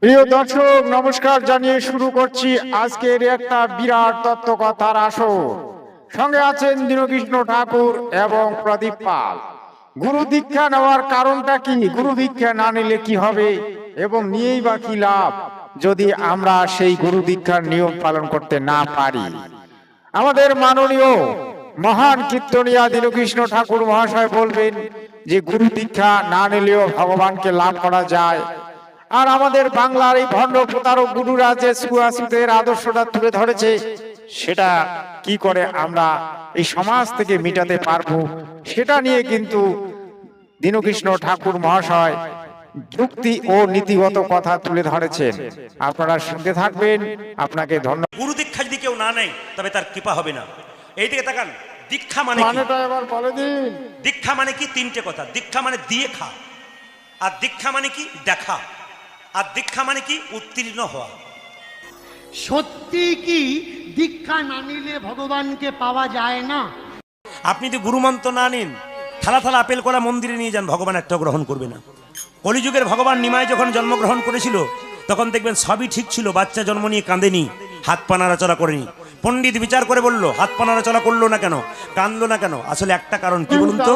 প্রিয় দর্শক, নমস্কার জানিয়ে শুরু করছি আজকের একটা বিরাট তত্ত্বকথার আসর। সঙ্গে আছেন দীনকৃষ্ণ ঠাকুর এবং প্রদীপ পাল। গুরু দীক্ষা নেওয়ার কারণটা কি, গুরু দীক্ষা না নিলে কি হবে এবং নিয়েই বা কি লাভ যদি আমরা সেই গুরু দীক্ষার নিয়ম পালন করতে না পারি। আমাদের মাননীয় মহান কীর্তনিয়া দীনকৃষ্ণ ঠাকুর মহাশয় বলবেন যে গুরু দীক্ষা না নিলেও ভগবানকে লাভ করা যায়। আর আমাদের বাংলার এই ভণ্ড প্রতারক গুরুরা যে সুয়াসুদের আদর্শটা তুলে ধরেছে, সেটা কি করে আমরা এই সমাজ থেকে মিটাতে পারবো, সেটা নিয়ে কিন্তু দীনকৃষ্ণ ঠাকুর মহাশয় যুক্তি ও নীতিগত কথা তুলে ধরেছেন। আপনারা শুনতে থাকবেন। আপনাকে ধন্যবাদ। গুরু দীক্ষা যদি কেউ না নেয় তবে তার কৃপা হবে না। এই দিকে তাকান। দীক্ষা মানে মানেটা এবার বলে দিন। দীক্ষা মানে কি? তিনটে কথা। দীক্ষা মানে দিয়ে খা, আর দীক্ষা মানে কি দেখা, আর দীক্ষা মানে কি উত্তীর্ণ হওয়া। সত্যি কি দীক্ষা না নিলে ভগবানকে পাওয়া যায় না? আপনি যদি গুরুমন্ত্র না নিন, থালা থালা আপেল করা মন্দিরে নিয়ে যান, ভগবান একটা গ্রহণ করবে না। কলিযুগের ভগবান নিমাই যখন জন্মগ্রহণ করেছিল তখন দেখবেন সবই ঠিক ছিল, বাচ্চা জন্ম নিয়ে কাঁদেনি, হাত পা নাড়াচড়া করেনি। পণ্ডিত বিচার করে বলল, হাত পা নাড়াচড়া করলো না কেন, কাঁদলো না কেন? আসলে একটা কারণ, কি বলুন তো?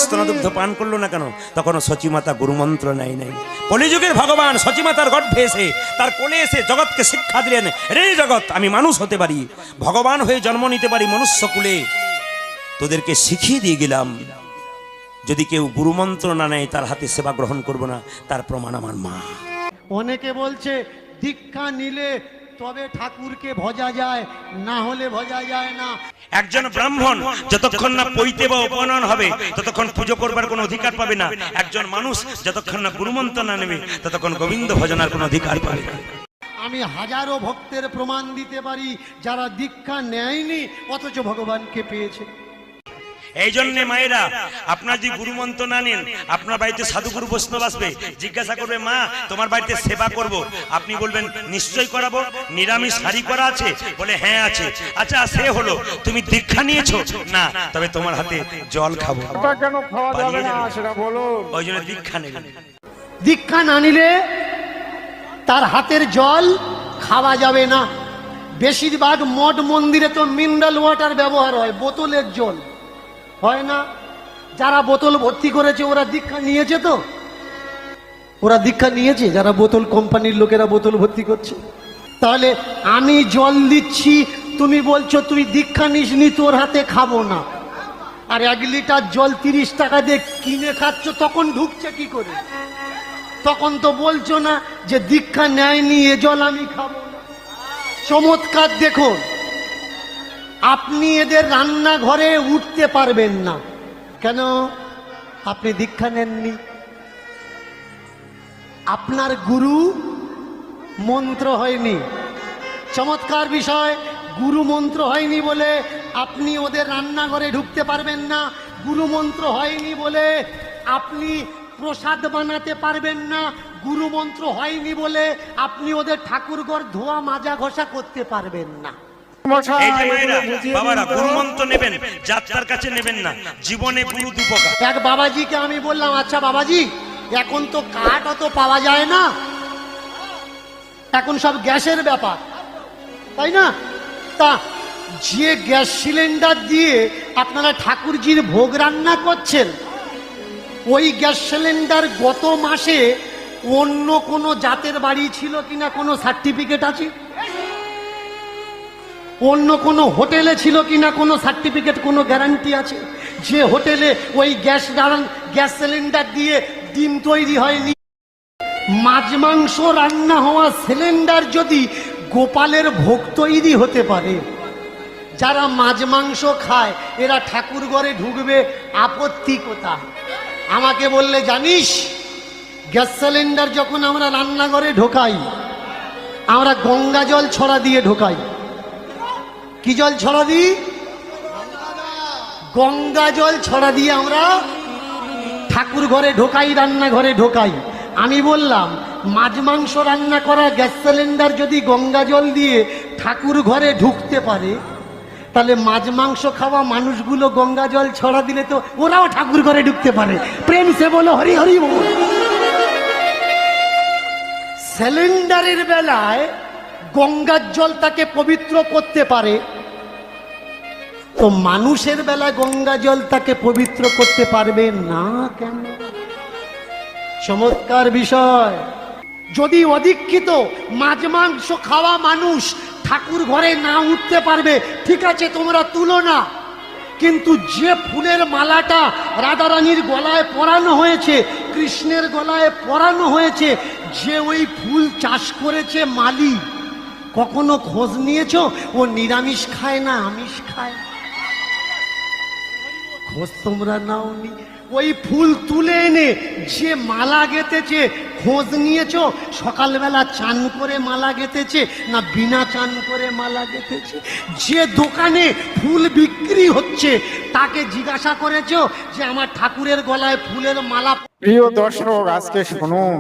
স্তনদুগ্ধ পান করলো না কেন? তখন সচিমাতা গুরুমন্ত্র নেয় নাই। কলিযুগের ভগবান সচিমাতার গর্ভে এসে, তার কোলে এসে জগৎকে শিক্ষা দিলেন, রে জগৎ, আমি মানুষ হতে পারি, ভগবান হয়ে জন্ম নিতে পারি মনুষ্য কুলে, তোদেরকে শিখিয়ে দিয়ে গেলাম। যদি কেউ গুরুমন্ত্র না নেয় তার হাতে সেবা গ্রহণ করব না, তার প্রমাণ আমার মা। অনেকে বলছে দীক্ষা নিলে তবে ঠাকুরকে ভজা যায়, না হলে ভজা যায় না। একজন ব্রাহ্মণ যতক্ষণ না পৈতে বা উপনয়ন হবে ততক্ষণ পুজো করবার কোনো অধিকার পাবে না। একজন মানুষ যতক্ষণ না গুরুমন্ত্র না নেবে ততক্ষণ গোবিন্দ ভজনার কোনো অধিকার পাবে না। আমি হাজারো ভক্তের প্রমাণ দিতে পারি যারা দীক্ষা নেয়নি অথচ ভগবানকে পেয়েছে। এই জন্য মায়েরা, আপনার যদি গুরুমন্ত্র না নেন, আপনার বাড়িতে সাধুগুরু বৈষ্ণব আসবে, জিজ্ঞাসা করবে, মা তোমার বাড়িতে সেবা করব। আপনি বলবেন নিশ্চয়ই করাবো, নিরামিষ শাড়ি করা আছে? বলে হ্যাঁ আছে। আচ্ছা সে হলো, তুমি দীক্ষা নিয়েছো? না, তবে তোমার হাতে জল খাবো। কেন খাওয়া যাবে না সেটা বলো। ওই জন্য দীক্ষা নেবেন। দীক্ষা না নিলে তার হাতের জল খাওয়া যাবে না। বেশিরভাগ মঠ মন্দিরে তো মিনারেল ওয়াটার ব্যবহার হয়, বোতলের জল হয় না। যারা বোতল ভর্তি করেছে ওরা দীক্ষা নিয়েছে? তো ওরা দীক্ষা নিয়েছে যারা বোতল কোম্পানির লোকেরা বোতল ভর্তি করছে। তাহলে আমি জল দিচ্ছি, তুমি বলছো তুই দীক্ষা নিসনি, তোর হাতে খাবো না। আর 1 লিটার জল 30 টাকা দিয়ে কিনে খাচ্ছ, তখন ঢুকছে কি করে? তখন তো বলছো না যে দীক্ষা নেয়নি, এ জল আমি খাবো না। চমৎকার দেখুন, আপনি এদের রান্নাঘরে উঠতে পারবেন না কেন? আপনি দীক্ষা নেননি। আপনার গুরু মন্ত্র হয়নি। চমৎকার বিষয়, গুরু মন্ত্র হয়নি বলে আপনি ওদের রান্নাঘরে ঢুকতে পারবেন না। গুরু মন্ত্র হয়নি বলে আপনি প্রসাদ বানাতে পারবেন না। গুরু মন্ত্র হয়নি বলে আপনি ওদের ঠাকুরঘর ধোয়া মাজা ঘষা করতে পারবেন না। এই যে মায়েরা, বাবারা, গুরুমন্ত্র নেবেন, যাত্রার কাছে নেবেন না। জীবনে গুরু দুপকার। এক বাবাজিকে আমি বললাম, আচ্ছা বাবাজি, এখন তো কাঠ অত পাওয়া যায় না, এখন সব গ্যাসের ব্যাপার, তাই না? তা যে গ্যাস সিলিন্ডার দিয়ে আপনারা ঠাকুরজির ভোগ রান্না করছেন, ওই গ্যাস সিলিন্ডার গত মাসে অন্য কোনো জাতের বাড়ি ছিল কিনা কোনো সার্টিফিকেট আছে? অন্য কোনো হোটেলে ছিল কিনা কোনো সার্টিফিকেট, কোনো গ্যারান্টি আছে? যে হোটেলে ওই গ্যাস সিলিন্ডার দিয়ে ডিম তৈরি হয়নি, মাছ মাংস রান্না হওয়া সিলিন্ডার যদি গোপালের ভোগ তৈরি হতে পারে, যারা মাছ মাংস খায় এরা ঠাকুর ঘরে ঢুকবে, আপত্তি কোথায়? আমাকে বললে, জানিস গ্যাস সিলিন্ডার যখন আমরা রান্নাঘরে ঢোকাই, আমরা গঙ্গা জল ছড়া দিয়ে ঢোকাই। কি জল ছড়া দিই? গঙ্গা জল ছড়া দিয়ে আমরা ঠাকুর ঘরে ঢোকাই, রান্নাঘরে ঢোকাই। আমি বললাম, মাছ মাংস রান্না করা গ্যাস সিলিন্ডার যদি গঙ্গা জল দিয়ে ঠাকুর ঘরে ঢুকতে পারে, তাহলে মাছ মাংস খাওয়া মানুষগুলো গঙ্গা জল ছড়া দিলে তো ওরাও ঠাকুর ঘরে ঢুকতে পারে। প্রেম সে বলো হরি হরি বল। সিলিন্ডারের বেলায় গঙ্গার জল তাকে পবিত্র করতে পারে, তো মানুষের বেলায় গঙ্গা জল তাকে পবিত্র করতে পারবে না কেন? চমৎকার বিষয়। যদি অদীক্ষিত মাছ মাংস খাওয়া মানুষ ঠাকুর ঘরে না উঠতে পারবে, ঠিক আছে তোমরা তুলো না, কিন্তু যে ফুলের মালাটা রাধারানীর গলায় পরানো হয়েছে, কৃষ্ণের গলায় পরানো হয়েছে, যে ওই ফুল চাষ করেছে মালি, কখনো খোঁজ নিয়েছো ও নিরামিষ খায় না আমিষ খায়? খোঁজ তোমরা নাওনি। ওই ফুল তুলে এনে যে মালা গেঁথেছে, খোঁজ নিয়েছো সকালবেলা চান করে মালা গেঁথেছে না বিনা চান করে মালা গেঁথেছে? যে দোকানে ফুল বিক্রি হচ্ছে তাকে জিজ্ঞাসা করেছো যে আমার ঠাকুরের গলায় ফুলের মালা? প্রিয় দর্শক, আজকে শুনুন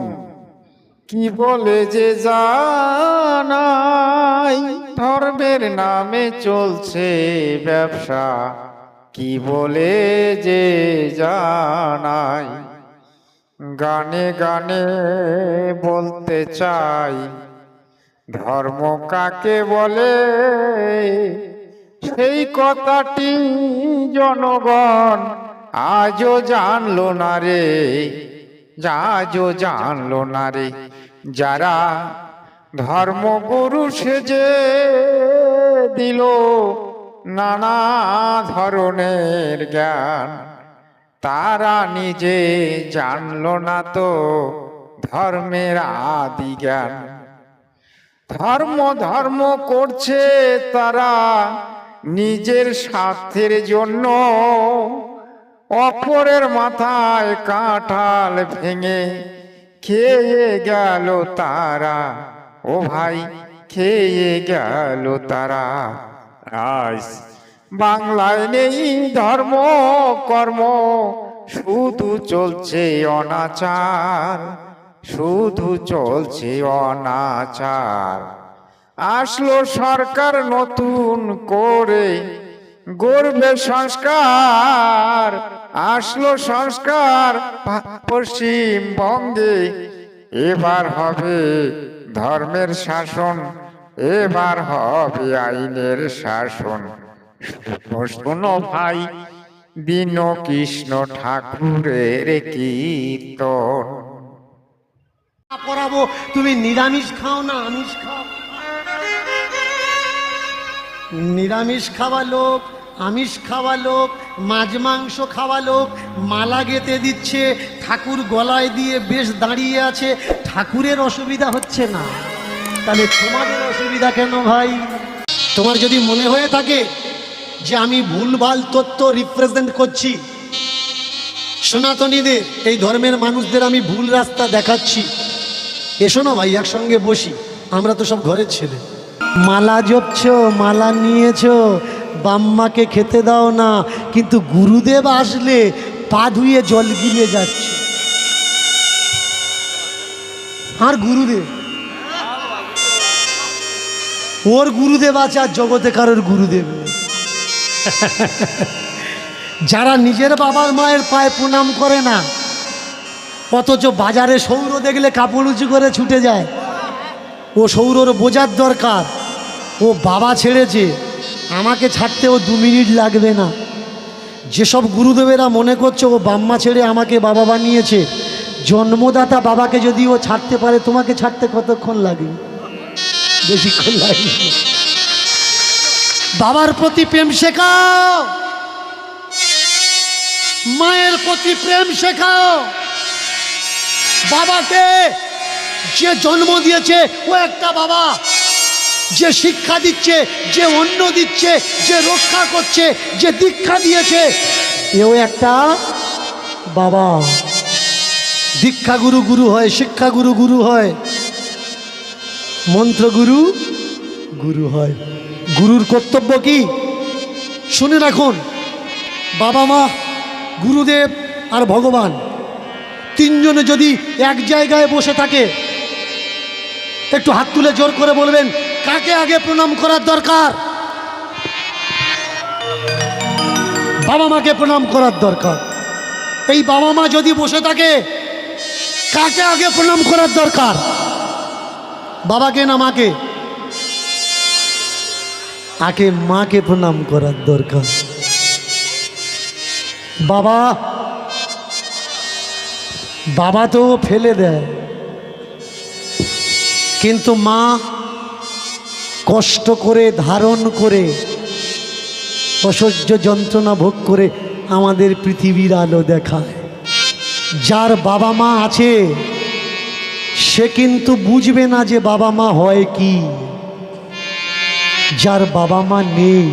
কি বলে যে জানাই, ধর্মের নামে চলছে ব্যবসা, কি বলে যে জানাই। গানে গানে বলতে চাই, ধর্ম কাকে বলে, সেই কথাটি জনগণ আজও জানলো না রে, আজও জানলো না রে। যারা ধর্মগুরু সেজে দিল নানা ধরনের জ্ঞান, তারা নিজে জানলো না তো ধর্মের আদি জ্ঞান। ধর্ম ধর্ম করছে তারা নিজের স্বার্থের জন্য, অপরের মাথায় কাঁঠাল ভেঙে খেয়ে গেল তারা, ও ভাই খেয়ে গেল তারা। আজ বাংলায় নেই ধর্ম কর্ম, শুধু চলছে অনাচার, শুধু চলছে অনাচার। আসলো সরকার নতুন করে গড়বে সংস্কার, আসলো সংস্কার পশ্চিমবঙ্গে, এবার হবে ধর্মের শাসন, এবার হবে আইনের শাসন। শোনো ভাই দীন কৃষ্ণ ঠাকুরের কীর্তন। পড়াবো, তুমি নিরামিষ খাও না আমিষ খাও? নিরামিষ খাওয়া লোক, আমিষ খাওয়া লোক, মাছ মাংস খাওয়া লোক মালা গেঁথে দিচ্ছে, ঠাকুর গলায় দিয়ে বেশ দাঁড়িয়ে আছে, ঠাকুরের অসুবিধা হচ্ছে না, তাহলে তোমাদের অসুবিধা কেন ভাই? তোমার যদি মনে হয়ে থাকে যে আমি ভুলভাল তথ্য রিপ্রেজেন্ট করছি, সনাতনীদের এই ধর্মের মানুষদের আমি ভুল রাস্তা দেখাচ্ছি, এসো না ভাই একসঙ্গে বসি, আমরা তো সব ঘরের ছেলে। মালা জপছ, মালা নিয়েছ, বাম্মাকে খেতে দাও না, কিন্তু গুরুদেব আসলে পা ধুয়ে জল গিলিয়ে যাচ্ছে। আর গুরুদেব, ওর গুরুদেব আছে আর জগতে কারোর গুরুদেব নেই। যারা নিজের বাবার মায়ের পায়ে প্রণাম করে না, অথচ বাজারে সৌর দেখলে কাপড় উঁচু করে ছুটে যায়, ও সৌরর বোঝার দরকার, ও বাবা ছেড়েছে, আমাকে ছাড়তে ও 2 মিনিট লাগবে না। যেসব গুরুদেবেরা মনে করছে ও বাম্মা ছেড়ে আমাকে বাবা বানিয়েছে, জন্মদাতা বাবাকে যদি ও ছাড়তে পারে, তোমাকে ছাড়তে কতক্ষণ লাগে? বেশিক্ষণ লাগে। বাবার প্রতি প্রেম শেখাও, মায়ের প্রতি প্রেম শেখাও। বাবাকে যে জন্ম দিয়েছে ও একটা বাবা, যে শিক্ষা দিচ্ছে, যে অন্ন দিচ্ছে, যে রক্ষা করছে, যে দীক্ষা দিয়েছে, এও একটা বাবা। দীক্ষা গুরু গুরু হয়, শিক্ষা গুরু গুরু হয়, মন্ত্র গুরু গুরু হয়। গুরুর কর্তব্য কি শুনে রাখুন, বাবা মা, গুরুদেব আর ভগবান তিনজনে যদি এক জায়গায় বসে থাকে, একটু হাত তুলে জোর করে বলবেন কাকে আগে প্রণাম করার দরকার? বাবা মাকে প্রণাম করার দরকার। এই বাবা মা যদি বসে থাকে, কাকে আগে প্রণাম করার দরকার? বাবাকে না মাকে? আগে মাকে প্রণাম করার দরকার। বাবা বাবা তো ফেলে দেয়, কিন্তু মা কষ্ট করে ধারণ করে অসহ্য যন্ত্রণা ভোগ করে আমাদের পৃথিবীর আলো দেখায়। যার বাবা মা আছে সে কিন্তু বুঝবে না যে বাবা মা হয় কি। যার বাবা মা নেই,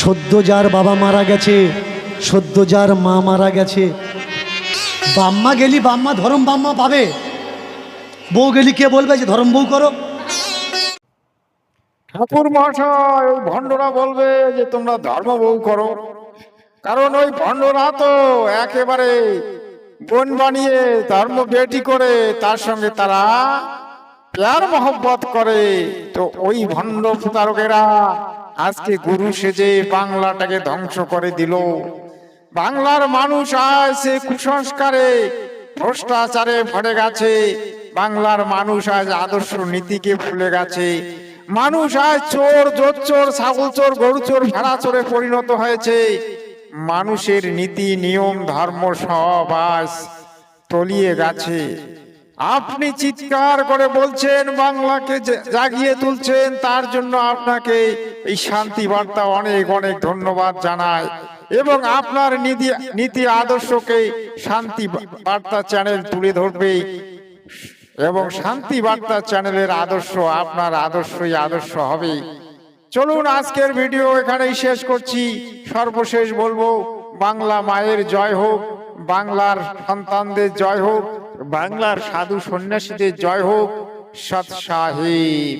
সদ্য যার বাবা মারা গেছে, সদ্য যার মা মারা গেছে, বাম্মা গেলি বাম্মা ধরম বাম্মা পাবে, বউ গেলি কে বলবে যে ধরম বউ করো? ঠাকুর মহাশয়, ওই ভণ্ডরা বলবে যে তোমরা ধর্ম বউ করো, কারণ ওই ভণ্ডরা তো একেবারে বোন বানিয়ে ধর্ম বেটি করে তার সঙ্গে তারা প্যার মহব্বত করে। তো ওই ভণ্ড প্রতারকেরা আজকে গুরু সেজে বাংলাটাকে ধ্বংস করে দিল। বাংলার মানুষ আজ সে কুসংস্কারে ভ্রষ্টাচারে ভরে গেছে। বাংলার মানুষ আজ আদর্শ নীতিকে ভুলে গেছে। মানুষ আজ চোর, জোচ্চোর, ছাগল চোর, গরু চোর, ভেড়া চোরে পরিণত হয়েছে। মানুষের নীতি নিয়ম ধর্ম সব আজ তলিয়ে গেছে। আপনি চিৎকার করে বলছেন, বাংলাকে জাগিয়ে তুলছেন, তার জন্য আপনাকে এই শান্তি বার্তা অনেক অনেক ধন্যবাদ জানায়। এবং আপনার নীতি আদর্শকে শান্তি বার্তা চ্যানেল তুলে ধরবে এবং শান্তি বার্তা চ্যানেলের আদর্শ আপনার আদর্শই আদর্শ হবে। চলুন আজকের ভিডিও এখানেই শেষ করছি। সর্বশেষ বলবো, বাংলা মায়ের জয় হোক, বাংলার সন্তানদের জয় হোক, বাংলার সাধু সন্ন্যাসীদের জয় হোক। সৎ সাহেব।